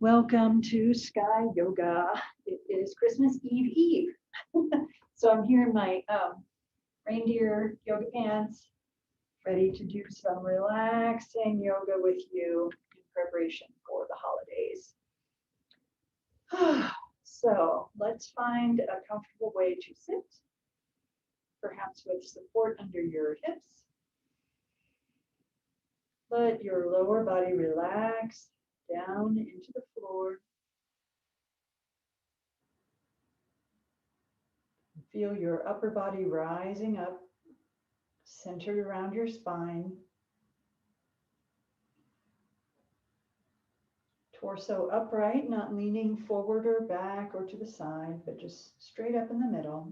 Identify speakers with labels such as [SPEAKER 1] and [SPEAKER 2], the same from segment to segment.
[SPEAKER 1] Welcome to Sky Yoga. It is Christmas Eve. So I'm here in my reindeer yoga pants, ready to do some relaxing yoga with you in preparation for the holidays. So let's find a comfortable way to sit, perhaps with support under your hips. Let your lower body relax down into the floor. Feel your upper body rising up, centered around your spine. Torso upright, not leaning forward or back or to the side, but just straight up in the middle.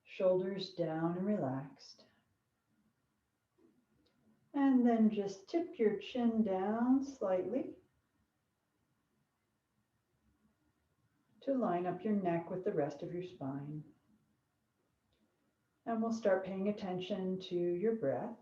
[SPEAKER 1] Shoulders down and relaxed. And then just tip your chin down slightly to line up your neck with the rest of your spine. And we'll start paying attention to your breath.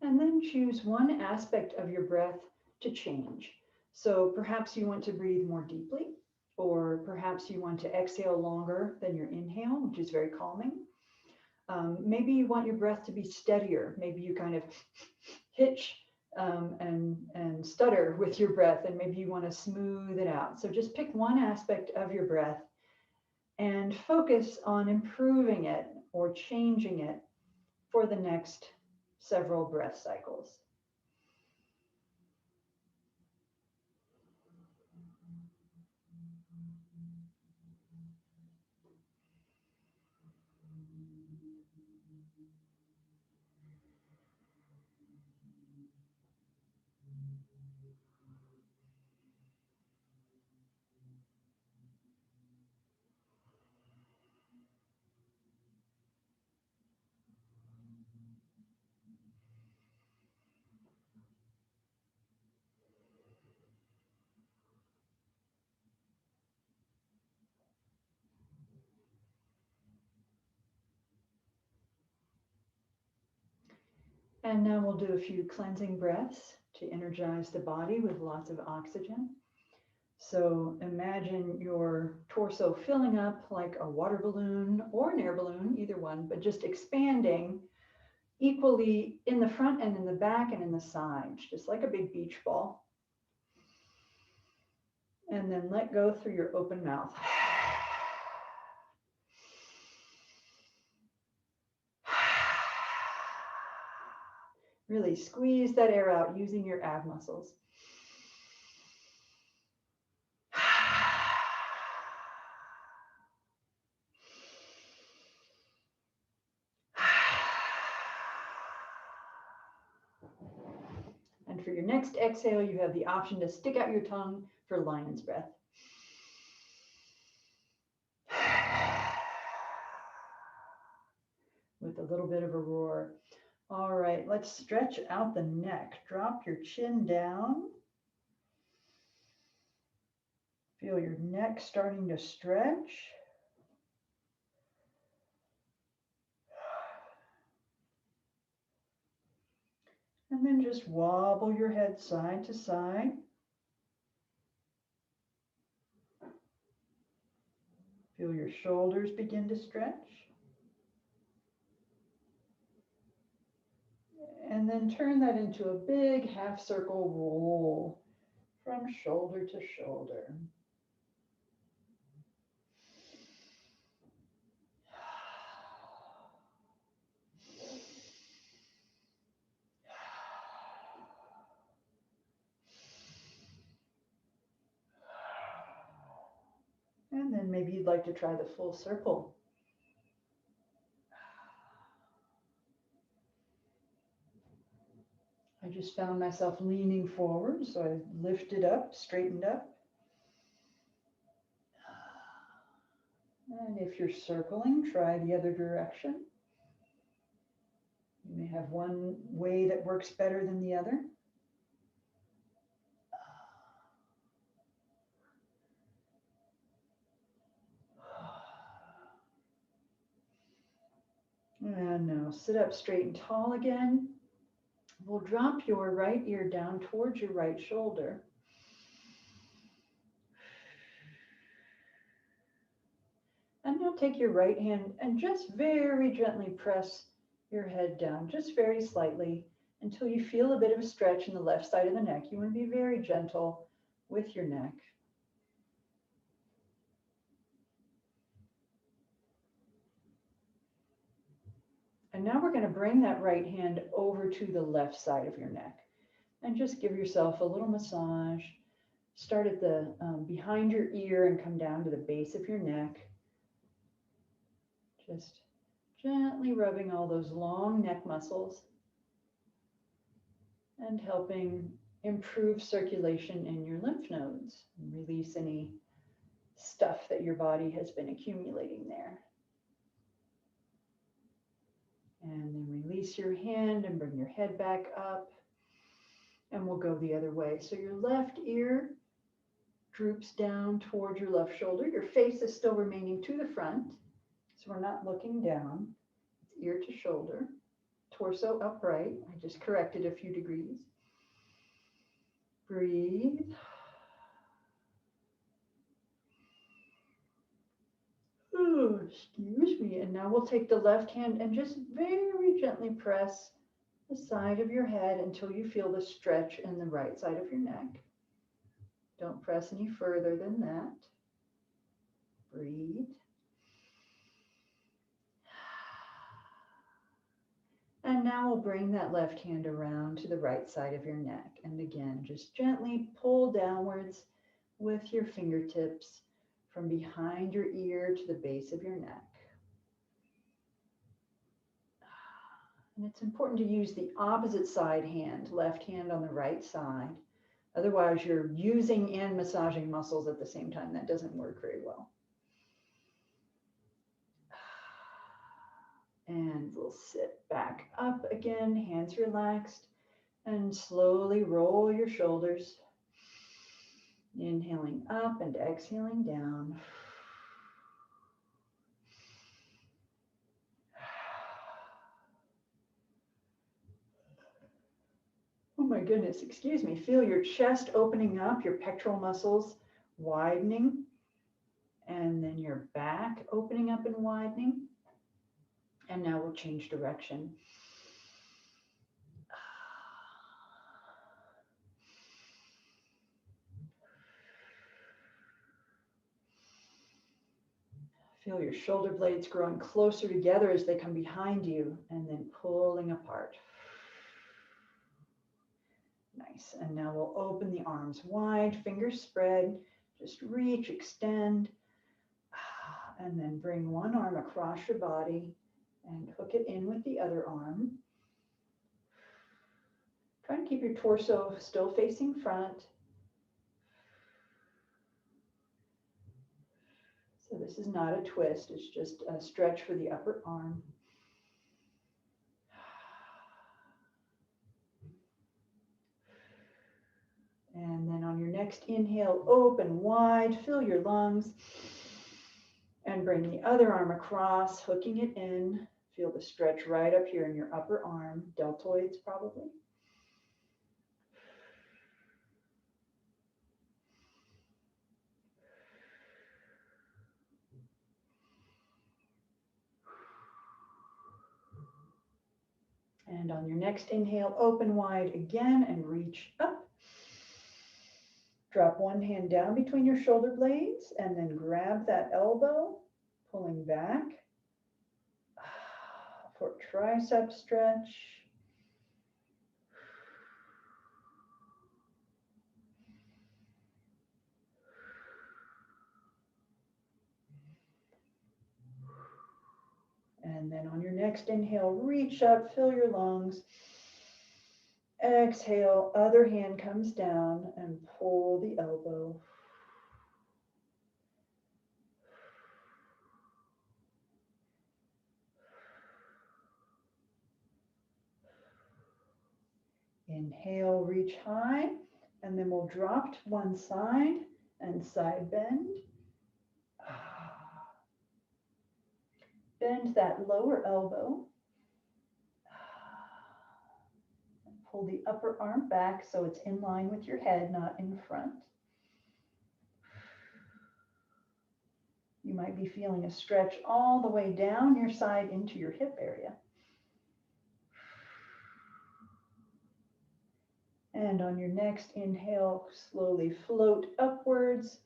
[SPEAKER 1] And then choose one aspect of your breath to change. So perhaps you want to breathe more deeply, or perhaps you want to exhale longer than your inhale, which is very calming. Maybe you want your breath to be steadier. Maybe you kind of hitch and stutter with your breath, and maybe you want to smooth it out. So just pick one aspect of your breath and focus on improving it or changing it for the next several breath cycles. And now we'll do a few cleansing breaths to energize the body with lots of oxygen. So imagine your torso filling up like a water balloon or an air balloon, either one, but just expanding equally in the front and in the back and in the sides, just like a big beach ball. And then let go through your open mouth. Really squeeze that air out using your ab muscles. And for your next exhale, you have the option to stick out your tongue for lion's breath. With a little bit of a roar. All right, let's stretch out the neck. Drop your chin down. Feel your neck starting to stretch. And then just wobble your head side to side. Feel your shoulders begin to stretch. And then turn that into a big half circle roll from shoulder to shoulder. And then maybe you'd like to try the full circle. I just found myself leaning forward, so I lifted up, straightened up. And if you're circling, try the other direction. You may have one way that works better than the other. And now sit up straight and tall again. We'll drop your right ear down towards your right shoulder. And now take your right hand and just very gently press your head down, just very slightly, until you feel a bit of a stretch in the left side of the neck. You want to be very gentle with your neck. And now we're going to bring that right hand over to the left side of your neck and just give yourself a little massage. Start at the behind your ear and come down to the base of your neck. Just gently rubbing all those long neck muscles and helping improve circulation in your lymph nodes and release any stuff that your body has been accumulating there. And then release your hand and bring your head back up. And we'll go the other way. So your left ear droops down toward your left shoulder. Your face is still remaining to the front. So we're not looking down. It's ear to shoulder. Torso upright. I just corrected a few degrees. Breathe. Oh, excuse me. And now we'll take the left hand and just very gently press the side of your head until you feel the stretch in the right side of your neck. Don't press any further than that. Breathe. And now we'll bring that left hand around to the right side of your neck. And again, just gently pull downwards with your fingertips from behind your ear to the base of your neck. And it's important to use the opposite side hand, left hand on the right side. Otherwise, you're using and massaging muscles at the same time. That doesn't work very well. And we'll sit back up again, hands relaxed, and slowly roll your shoulders. Inhaling up and exhaling down. Oh my goodness, excuse me. Feel your chest opening up, your pectoral muscles widening, and then your back opening up and widening. And now we'll change direction. Feel your shoulder blades growing closer together as they come behind you and then pulling apart. Nice. And now we'll open the arms wide, fingers spread, just reach, extend, and then bring one arm across your body and hook it in with the other arm. Try to keep your torso still facing front. So this is not a twist, it's just a stretch for the upper arm. And then on your next inhale, open wide, fill your lungs, and bring the other arm across, hooking it in. Feel the stretch right up here in your upper arm, deltoids probably. And on your next inhale, open wide again and reach up. Drop one hand down between your shoulder blades and then grab that elbow, pulling back for tricep stretch. And then on your next inhale, reach up, fill your lungs, Exhale, other hand comes down and pull the elbow. Inhale, reach high, and then we'll drop to one side and side bend. Bend that lower elbow. Pull the upper arm back so it's in line with your head, not in front. You might be feeling a stretch all the way down your side into your hip area. And on your next inhale, slowly float upwards.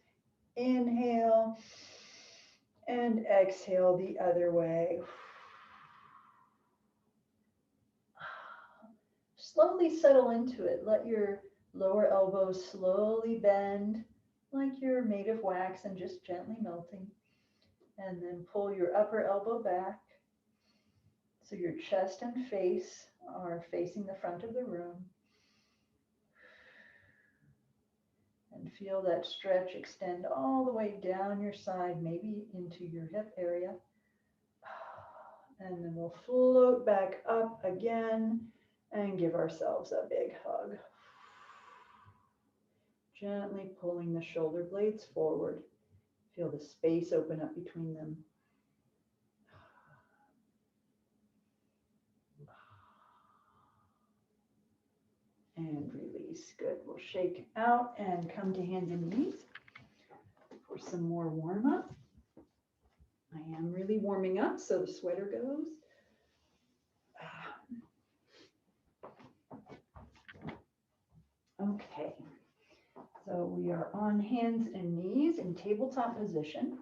[SPEAKER 1] Inhale and exhale the other way. Slowly settle into it. Let your lower elbow slowly bend like you're made of wax and just gently melting. And then pull your upper elbow back so your chest and face are facing the front of the room. And feel that stretch extend all the way down your side, maybe into your hip area. And then we'll float back up again and give ourselves a big hug. Gently pulling the shoulder blades forward. Feel the space open up between them. And release. Good. We'll shake out and come to hands and knees for some more warm up. I am really warming up, so the sweater goes. Okay. So we are on hands and knees in tabletop position.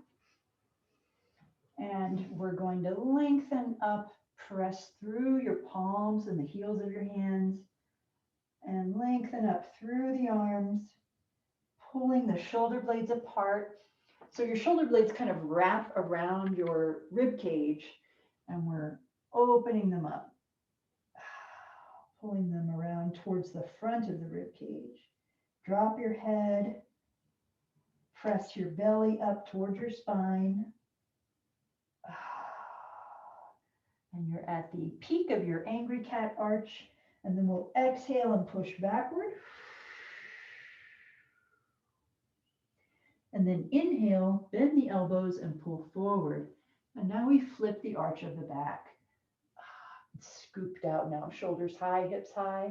[SPEAKER 1] And we're going to lengthen up, press through your palms and the heels of your hands. And lengthen up through the arms, pulling the shoulder blades apart. So your shoulder blades kind of wrap around your rib cage, and we're opening them up, pulling them around towards the front of the rib cage. Drop your head, press your belly up towards your spine. And you're at the peak of your angry cat arch. And then we'll exhale and push backward. And then inhale, bend the elbows and pull forward. And now we flip the arch of the back. It's scooped out now, shoulders high, hips high.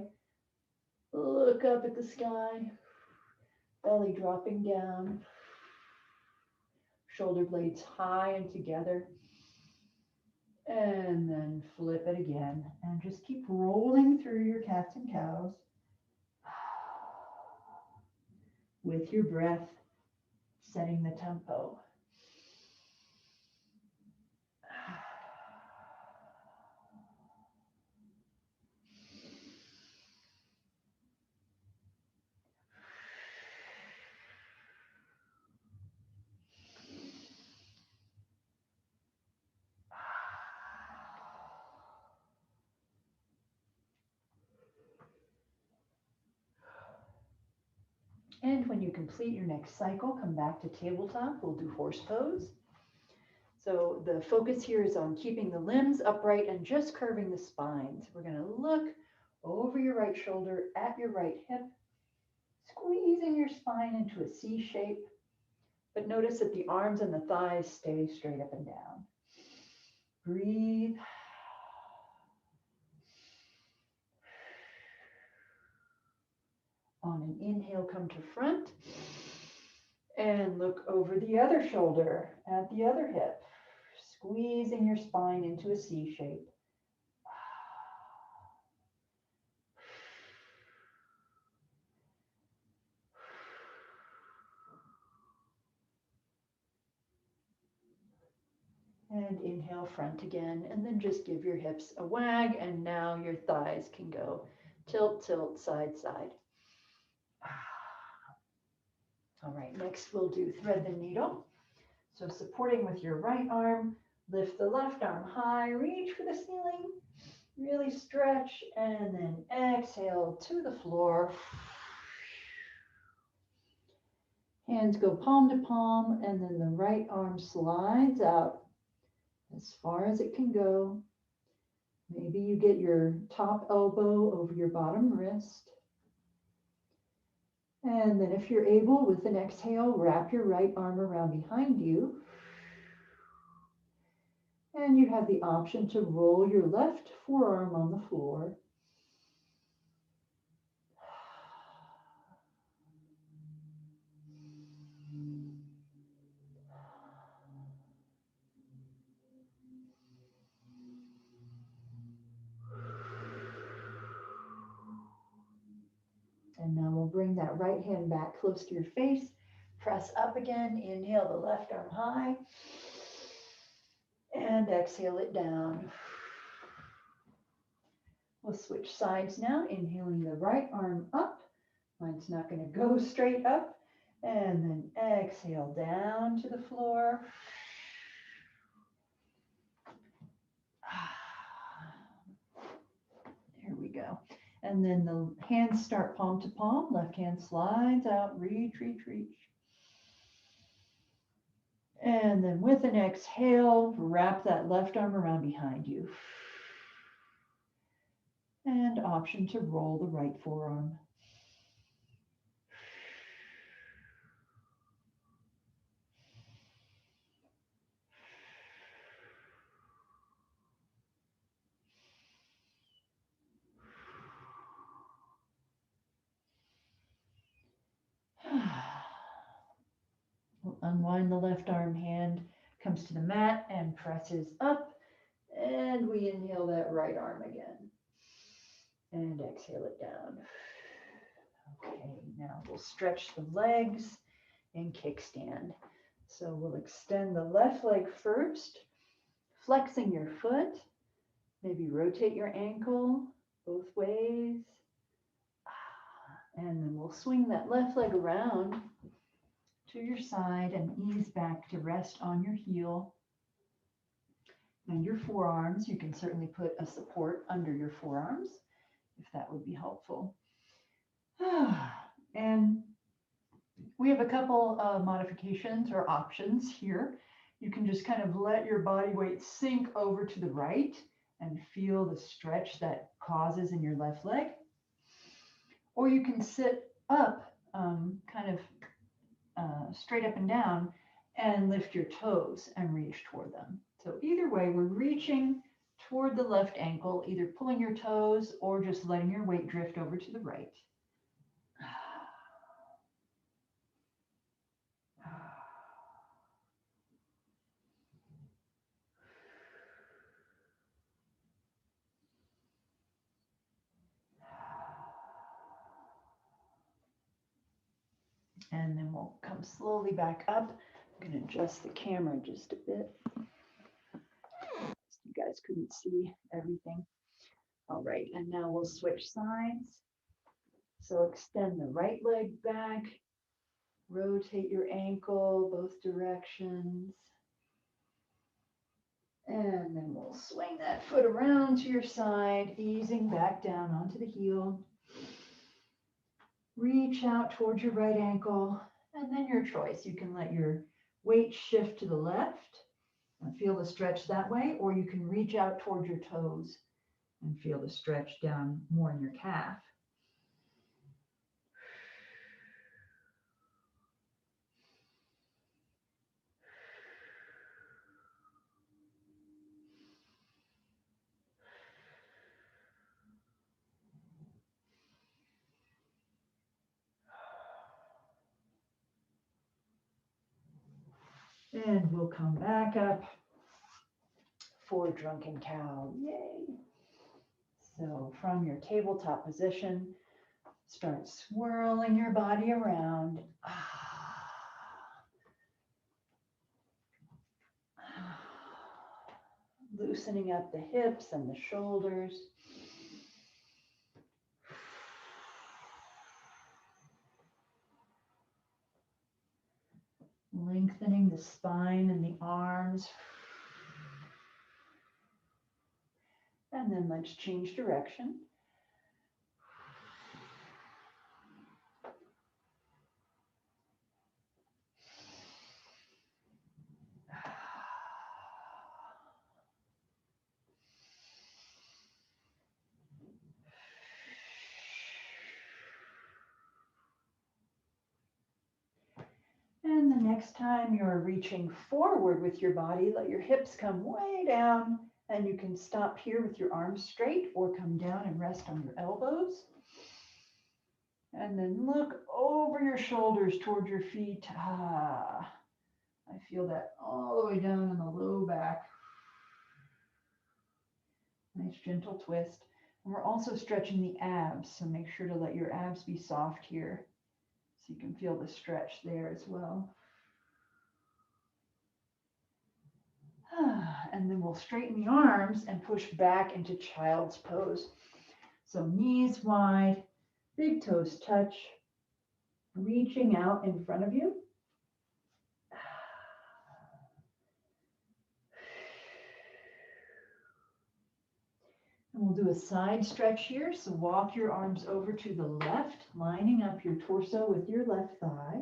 [SPEAKER 1] Look up at the sky. Belly dropping down. Shoulder blades high and together. And then flip it again. And just keep rolling through your cats and cows. With your breath, setting the tempo. And when you complete your next cycle, come back to tabletop. We'll do horse pose. So the focus here is on keeping the limbs upright and just curving the spine. So we're going to look over your right shoulder at your right hip, squeezing your spine into a C shape. But notice that the arms and the thighs stay straight up and down. Breathe. On an inhale, come to front and look over the other shoulder at the other hip, squeezing your spine into a C shape. And inhale, front again, and then just give your hips a wag, and now your thighs can go tilt, tilt, side, side. All right, next we'll do thread the needle. So supporting with your right arm, lift the left arm high, reach for the ceiling, Really stretch and then exhale to the floor. Hands go palm to palm, and then the right arm slides out as far as it can go. Maybe you get your top elbow over your bottom wrist. And then if you're able, with an exhale, wrap your right arm around behind you. And you have the option to roll your left forearm on the floor. And now we'll bring that right hand back close to your face. Press up again. Inhale the left arm high. And exhale it down. We'll switch sides now. Inhaling the right arm up. Mine's not going to go straight up. And then exhale down to the floor. There we go. And then the hands start palm to palm. Left hand slides out. Reach, reach, reach. And then with an exhale, wrap that left arm around behind you. And option to roll the right forearm. We'll unwind the left arm, hand comes to the mat and presses up. And we inhale that right arm again. And exhale it down. Okay, now we'll stretch the legs and kickstand. So we'll extend the left leg first, flexing your foot. Maybe rotate your ankle both ways. And then we'll swing that left leg around to your side and ease back to rest on your heel and your forearms. You can certainly put a support under your forearms if that would be helpful. And we have a couple of modifications or options here. You can just kind of let your body weight sink over to the right and feel the stretch that causes in your left leg. Or you can sit up, kind of straight up and down, and lift your toes and reach toward them. So either way, we're reaching toward the left ankle, either pulling your toes or just letting your weight drift over to the right. And then we'll come slowly back up. I'm going to adjust the camera just a bit. You guys couldn't see everything. All right, and now we'll switch sides. So extend the right leg back, rotate your ankle both directions. And then we'll swing that foot around to your side, easing back down onto the heel. Reach out towards your right ankle, and then your choice. You can let your weight shift to the left and feel the stretch that way, or you can reach out towards your toes and feel the stretch down more in your calf. And we'll come back up for drunken cow. Yay. So from your tabletop position, start swirling your body around. Loosening up the hips and the shoulders. Lengthening the spine and the arms. And then let's change direction. And the next time you're reaching forward with your body, let your hips come way down, and you can stop here with your arms straight or come down and rest on your elbows. And then look over your shoulders toward your feet. Ah, I feel that all the way down in the low back. Nice gentle twist. And we're also stretching the abs, so make sure to let your abs be soft here so you can feel the stretch there as well. And then we'll straighten the arms and push back into child's pose. So knees wide, big toes touch, reaching out in front of you. And we'll do a side stretch here. So walk your arms over to the left, lining up your torso with your left thigh.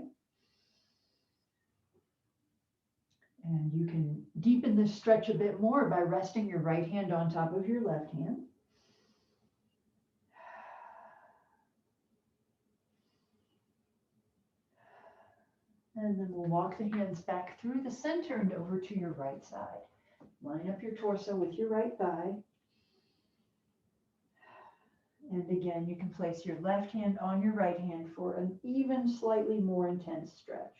[SPEAKER 1] And you can deepen this stretch a bit more by resting your right hand on top of your left hand. And then we'll walk the hands back through the center and over to your right side. Line up your torso with your right thigh. And again, you can place your left hand on your right hand for an even slightly more intense stretch.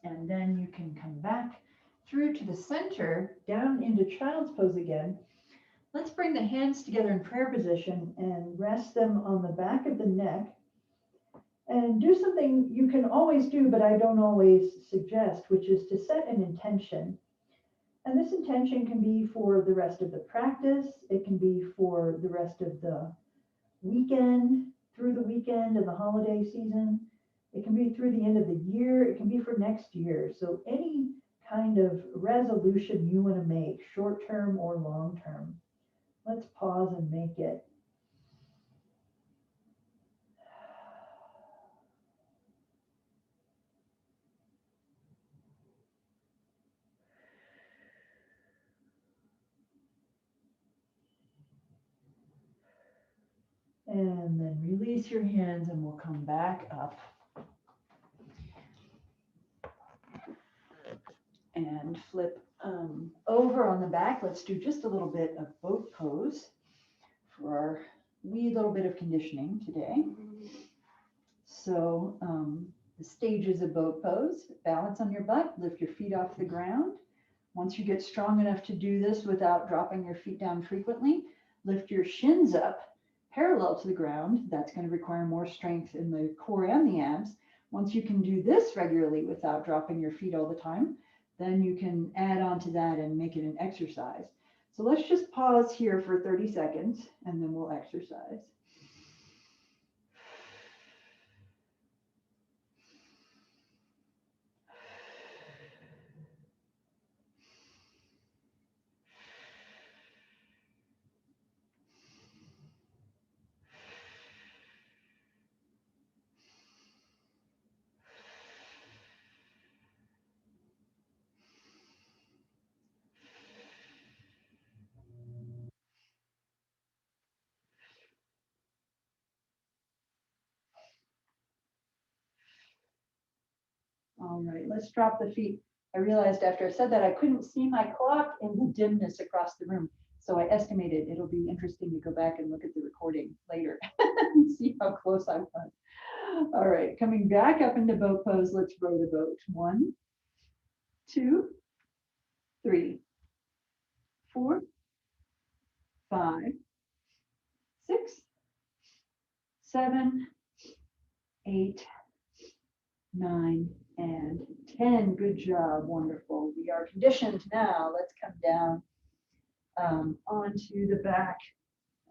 [SPEAKER 1] And then you can come back through to the center, down into child's pose again. Let's bring the hands together in prayer position and rest them on the back of the neck. And do something you can always do, but I don't always suggest, which is to set an intention. And this intention can be for the rest of the practice. It can be for the rest of the weekend, through the weekend and the holiday season. It can be through the end of the year. It can be for next year. So any kind of resolution you want to make, short term or long term, let's pause and make it. And then release your hands and we'll come back up. And flip over on the back. Let's do just a little bit of boat pose for our wee little bit of conditioning today. So the stages of boat pose: balance on your butt, lift your feet off the ground. Once you get strong enough to do this without dropping your feet down frequently, lift your shins up parallel to the ground. That's going to require more strength in the core and the abs. Once you can do this regularly without dropping your feet all the time, then you can add on to that and make it an exercise. So let's just pause here for 30 seconds and then we'll exercise. All right, let's drop the feet. I realized after I said that I couldn't see my clock in the dimness across the room. So I estimated it'll be interesting to go back and look at the recording later and see how close I was. All right, coming back up into boat pose, let's row the boat. 1, 2, 3, 4, 5, 6, 7, 8, 9, and 10. Good job. Wonderful. We are conditioned now. Let's come down onto the back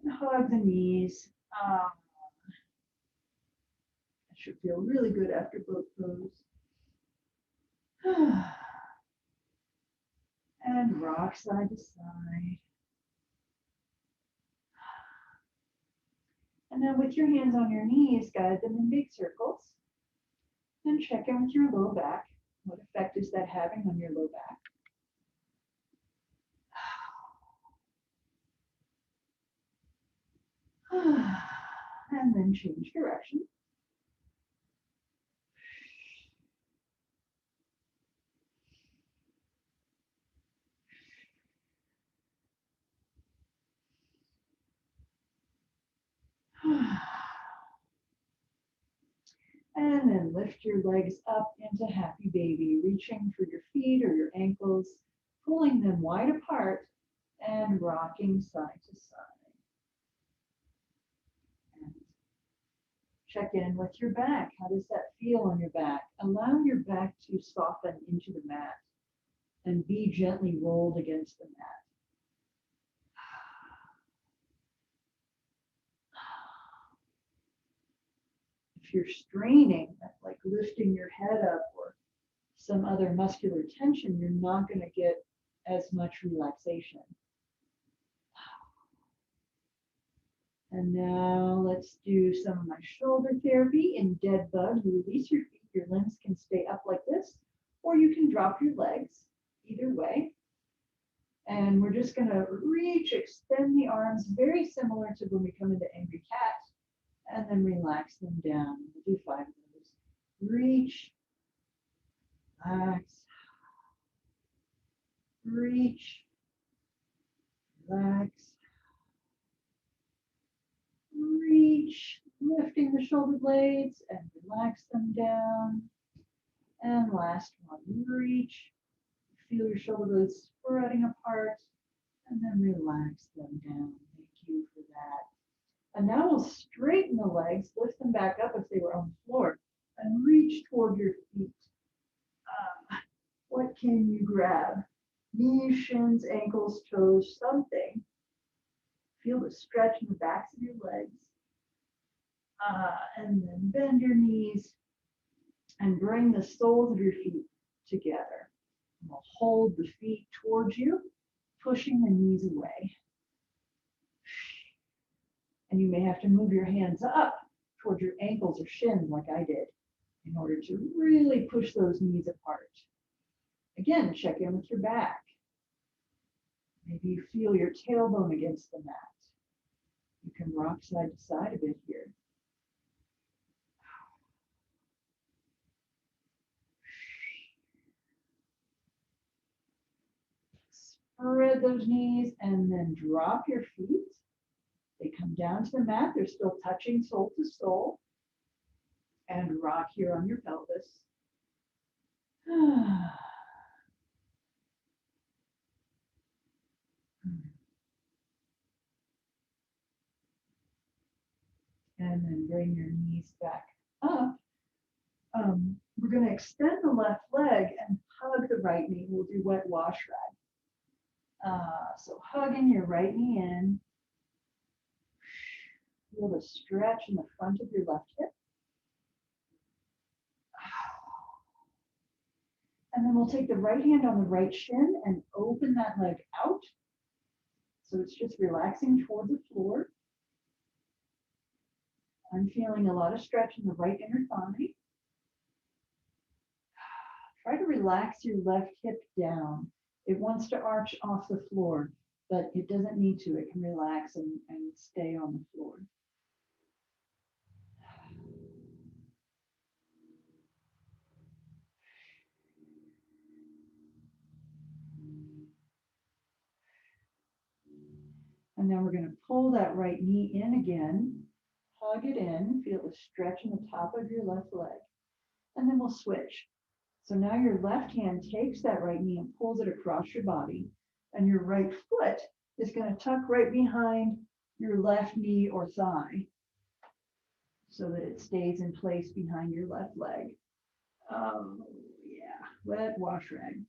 [SPEAKER 1] and hug the knees. should feel really good after both pose. And rock side to side. And then with your hands on your knees, guide them in big circles. And check in with your low back. What effect is that having on your low back? And then change direction. And then lift your legs up into happy baby, reaching for your feet or your ankles, pulling them wide apart and rocking side to side. And check in with your back. How does that feel on your back? Allow your back to soften into the mat and be gently rolled against the mat. If you're straining, like lifting your head up or some other muscular tension, you're not going to get as much relaxation. And now let's do some of my shoulder therapy. In dead bug, you release your feet. Your limbs can stay up like this, or you can drop your legs, either way. And we're just going to reach, extend the arms, very similar to when we come into angry cat, and then relax them down. We'll do 5 of those. Reach, relax, reach, relax, reach, lifting the shoulder blades and relax them down. And last one, reach, feel your shoulder blades spreading apart, and then relax them down. Thank you for that. And now we'll straighten the legs, lift them back up if they were on the floor, and reach toward your feet. What can you grab? Knees, shins, ankles, toes, something. Feel the stretch in the backs of your legs. And then bend your knees and bring the soles of your feet together. And we'll hold the feet towards you, pushing the knees away. And you may have to move your hands up towards your ankles or shins like I did in order to really push those knees apart. Again, check in with your back. Maybe you feel your tailbone against the mat. You can rock side to side a bit here. Spread those knees and then drop your feet. They come down to the mat. They're still touching sole to sole. And rock here on your pelvis. And then bring your knees back up. We're going to extend the left leg and hug the right knee. We'll do wet wash rag. So hugging your right knee in. Feel the stretch in the front of your left hip. And then we'll take the right hand on the right shin and open that leg out. So it's just relaxing toward the floor. I'm feeling a lot of stretch in the right inner thigh. Try to relax your left hip down. It wants to arch off the floor, but it doesn't need to. It can relax and stay on the floor. And then we're going to pull that right knee in again, hug it in, feel the stretch in the top of your left leg. And then we'll switch. So now your left hand takes that right knee and pulls it across your body. And your right foot is going to tuck right behind your left knee or thigh so that it stays in place behind your left leg. Oh, yeah, wet wash rag.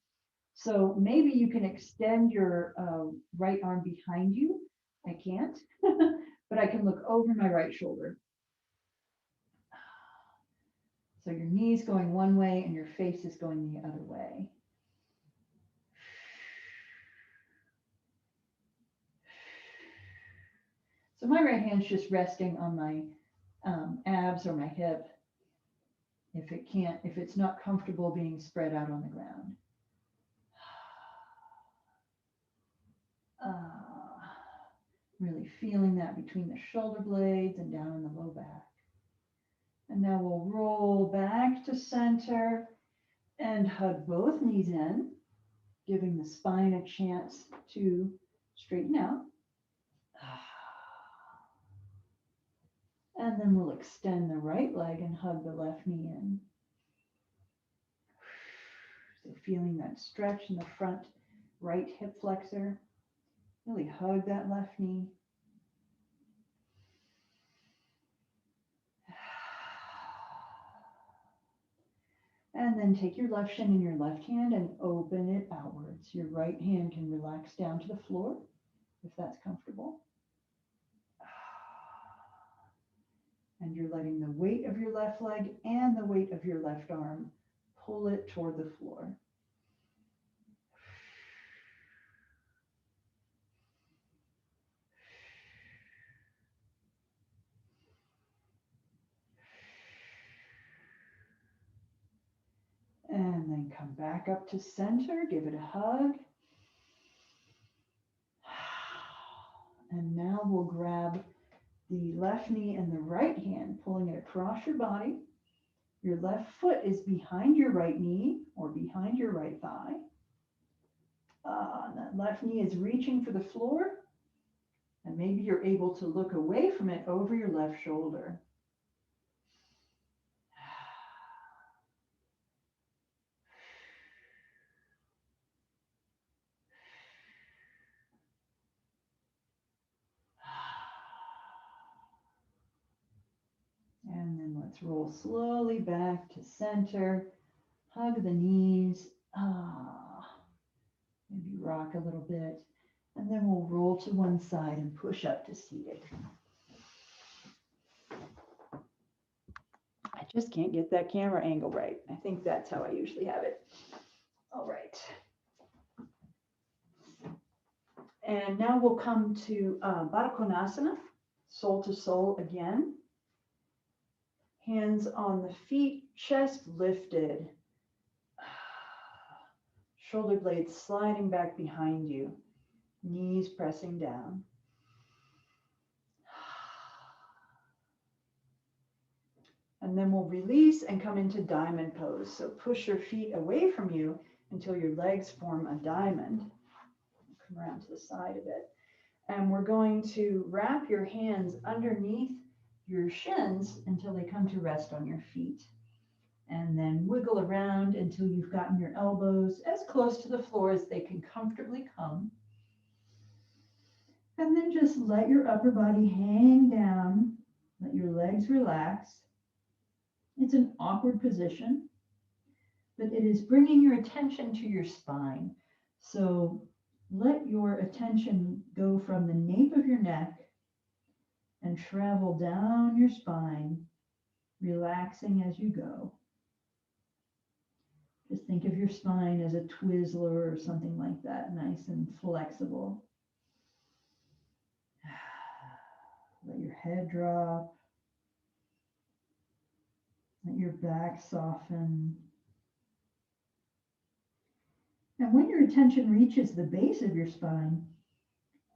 [SPEAKER 1] So maybe you can extend your right arm behind you. I can't, but I can look over my right shoulder. So your knees going one way and your face is going the other way. So my right hand's just resting on my abs or my hip if it's not comfortable being spread out on the ground. Really feeling that between the shoulder blades and down in the low back. And now we'll roll back to center and hug both knees in, giving the spine a chance to straighten out. And then we'll extend the right leg and hug the left knee in. So feeling that stretch in the front right hip flexor. Really hug that left knee. And then take your left shin in your left hand and open it outwards. Your right hand can relax down to the floor if that's comfortable. And you're letting the weight of your left leg and the weight of your left arm pull it toward the floor. And then come back up to center, give it a hug. And now we'll grab the left knee and the right hand, pulling it across your body. Your left foot is behind your right knee or behind your right thigh. And that left knee is reaching for the floor. And maybe you're able to look away from it over your left shoulder. And then let's roll slowly back to center. Hug the knees. Maybe rock a little bit. And then we'll roll to one side and push up to seated. I just can't get that camera angle right. I think that's how I usually have it. All right. And now we'll come to Baddha Konasana, soul to soul again. Hands on the feet, chest lifted. Shoulder blades sliding back behind you. Knees pressing down. And then we'll release and come into diamond pose. So push your feet away from you until your legs form a diamond. Come around to the side of it. And we're going to wrap your hands underneath your shins until they come to rest on your feet. And then wiggle around until you've gotten your elbows as close to the floor as they can comfortably come. And then just let your upper body hang down. Let your legs relax. It's an awkward position, but it is bringing your attention to your spine. So let your attention go from the nape of your neck and travel down your spine, relaxing as you go. Just think of your spine as a Twizzler or something like that, nice and flexible. Let your head drop. Let your back soften. And when your attention reaches the base of your spine,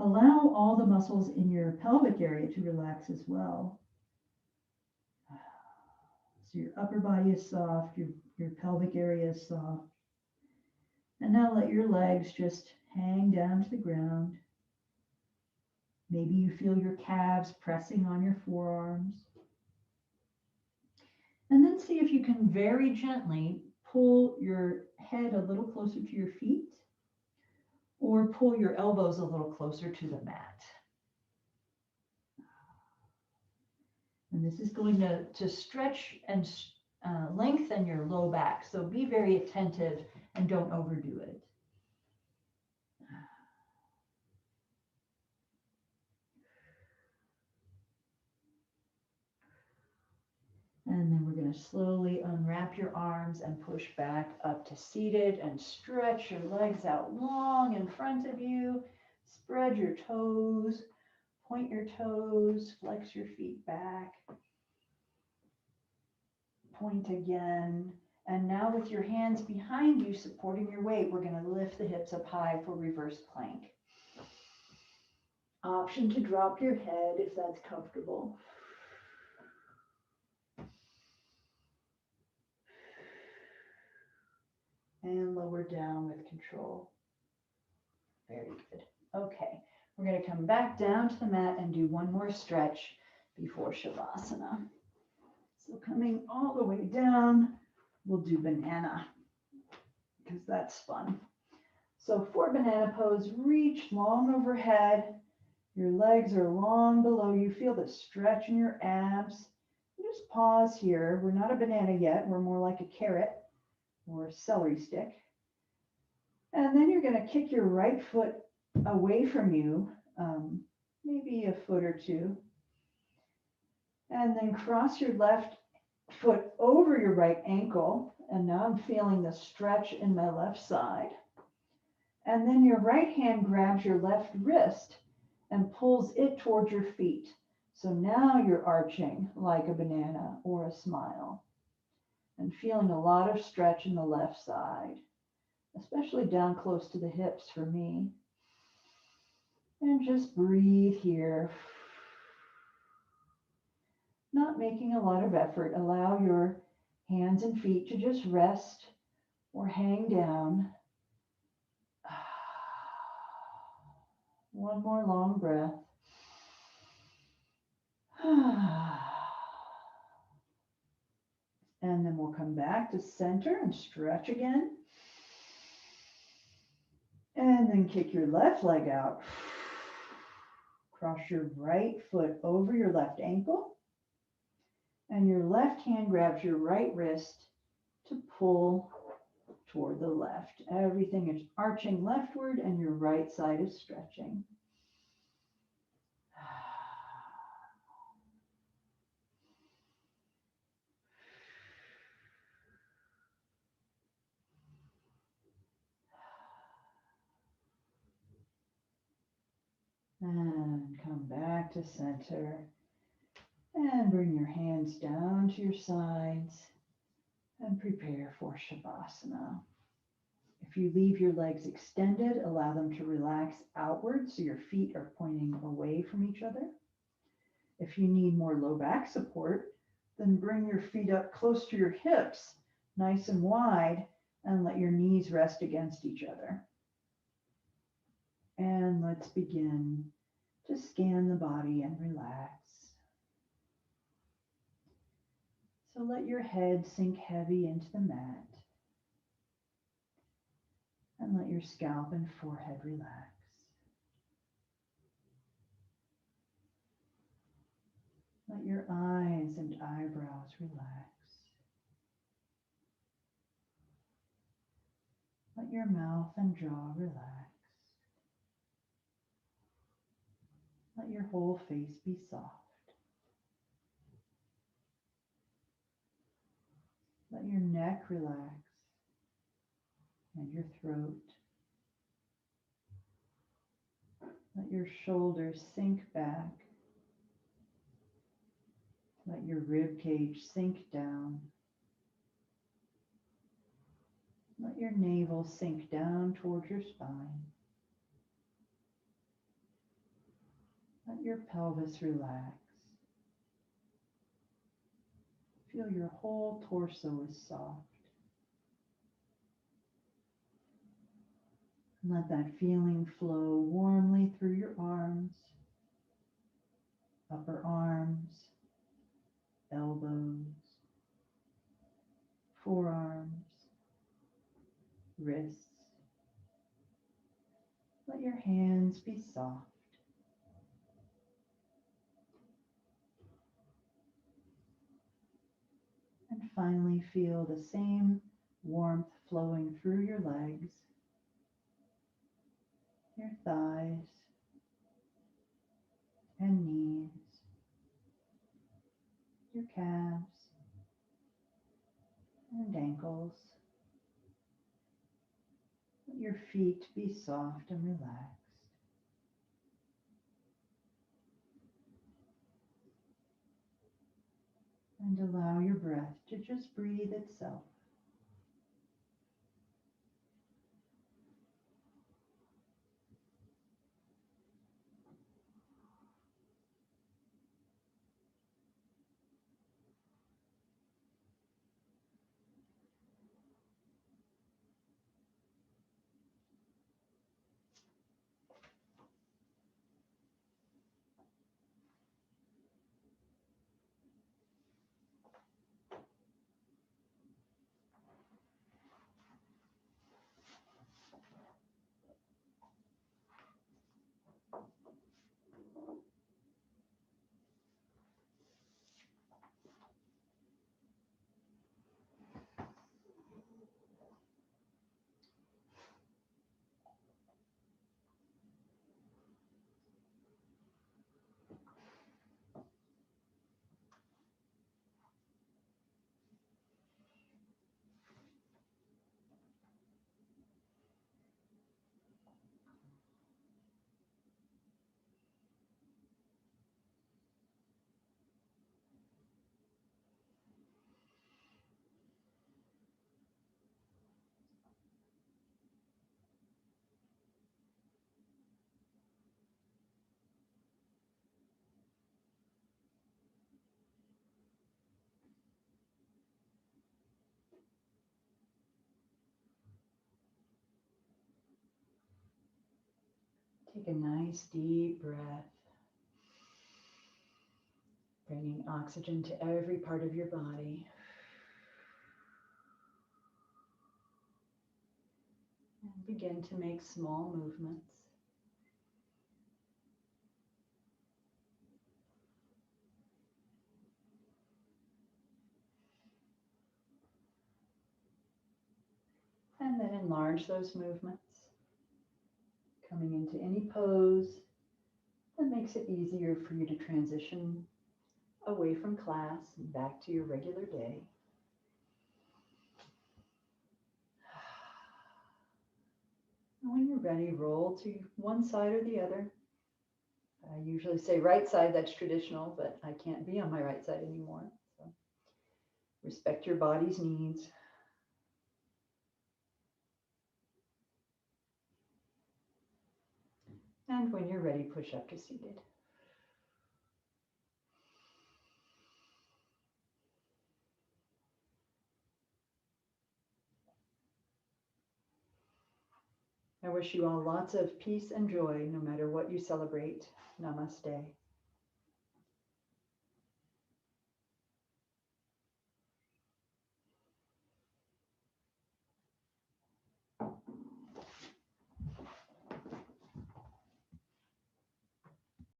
[SPEAKER 1] allow all the muscles in your pelvic area to relax as well. So your upper body is soft, your pelvic area is soft. And now let your legs just hang down to the ground. Maybe you feel your calves pressing on your forearms. And then see if you can very gently pull your head a little closer to your feet or pull your elbows a little closer to the mat. And this is going to stretch and lengthen your low back. So be very attentive and don't overdo it. And then we're going to slowly unwrap your arms and push back up to seated and stretch your legs out long in front of you. Spread your toes, point your toes, flex your feet back. Point again. And now with your hands behind you supporting your weight, we're going to lift the hips up high for reverse plank. Option to drop your head if that's comfortable. And lower down with control. Very good. Okay, we're going to come back down to the mat and do one more stretch before Shavasana. So coming all the way down, we'll do banana because that's fun. So for banana pose, reach long overhead. Your legs are long below you. Feel the stretch in your abs. Just pause here. We're not a banana yet. We're more like a carrot or a celery stick. And then you're going to kick your right foot away from you, maybe a foot or two. And then cross your left foot over your right ankle. And now I'm feeling the stretch in my left side. And then your right hand grabs your left wrist and pulls it towards your feet. So now you're arching like a banana or a smile. And feeling a lot of stretch in the left side, especially down close to the hips for me. And just breathe here. Not making a lot of effort. Allow your hands and feet to just rest or hang down. One more long breath. And then we'll come back to center and stretch again. And then kick your left leg out. Cross your right foot over your left ankle. And your left hand grabs your right wrist to pull toward the left. Everything is arching leftward and your right side is stretching. And come back to center. And bring your hands down to your sides and prepare for Shavasana. If you leave your legs extended, allow them to relax outward so your feet are pointing away from each other. If you need more low back support, then bring your feet up close to your hips, nice and wide, and let your knees rest against each other. And let's begin to scan the body and relax. So let your head sink heavy into the mat. And let your scalp and forehead relax. Let your eyes and eyebrows relax. Let your mouth and jaw relax. Let your whole face be soft. Let your neck relax and your throat. Let your shoulders sink back. Let your rib cage sink down. Let your navel sink down towards your spine. Let your pelvis relax. Feel your whole torso is soft. And let that feeling flow warmly through your arms, upper arms, elbows, forearms, wrists. Let your hands be soft. And finally feel the same warmth flowing through your legs, your thighs and knees, your calves and ankles. Let your feet be soft and relaxed. And allow your breath to just breathe itself. Take a nice deep breath, bringing oxygen to every part of your body. And begin to make small movements. And then enlarge those movements, coming into any pose that makes it easier for you to transition away from class and back to your regular day. And when you're ready, roll to one side or the other. I usually say right side, that's traditional, but I can't be on my right side anymore. So respect your body's needs. And when you're ready, push up to seated. I wish you all lots of peace and joy, no matter what you celebrate. Namaste.